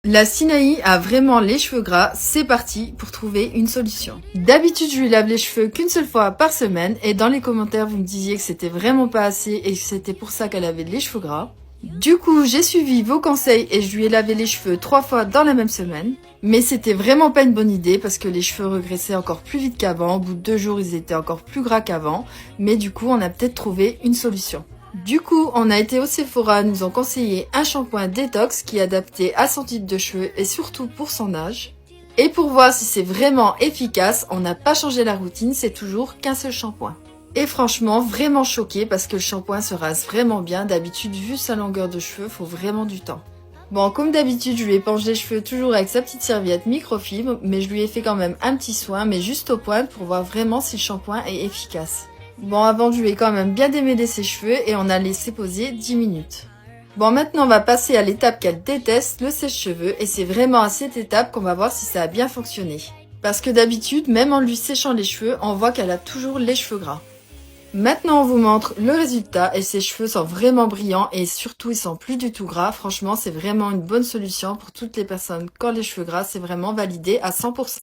La Sinaï a vraiment les cheveux gras, c'est parti pour trouver une solution. D'habitude, je lui lave les cheveux qu'une seule fois par semaine et dans les commentaires, vous me disiez que c'était vraiment pas assez et que c'était pour ça qu'elle avait les cheveux gras. Du coup, j'ai suivi vos conseils et je lui ai lavé les cheveux 3 fois dans la même semaine. Mais c'était vraiment pas une bonne idée parce que les cheveux regressaient encore plus vite qu'avant. Au bout de 2 jours, ils étaient encore plus gras qu'avant. Mais du coup, on a peut-être trouvé une solution. Du coup, on a été au Sephora, nous ont conseillé un shampoing détox qui est adapté à son type de cheveux et surtout pour son âge. Et pour voir si c'est vraiment efficace, on n'a pas changé la routine, c'est toujours qu'un seul shampoing. Et franchement, vraiment choquée parce que le shampoing se rase vraiment bien. D'habitude, vu sa longueur de cheveux, faut vraiment du temps. Bon, comme d'habitude, je lui éponge les cheveux toujours avec sa petite serviette microfibre, mais je lui ai fait quand même un petit soin, mais juste aux pointes pour voir vraiment si le shampoing est efficace. Bon, avant, je lui ai quand même bien démêlé ses cheveux et on a laissé poser 10 minutes. Bon, maintenant, on va passer à l'étape qu'elle déteste, le sèche-cheveux, et c'est vraiment à cette étape qu'on va voir si ça a bien fonctionné. Parce que d'habitude, même en lui séchant les cheveux, on voit qu'elle a toujours les cheveux gras. Maintenant, on vous montre le résultat et ses cheveux sont vraiment brillants et surtout, ils sont plus du tout gras. Franchement, c'est vraiment une bonne solution pour toutes les personnes qui ont les cheveux gras, c'est vraiment validé à 100%.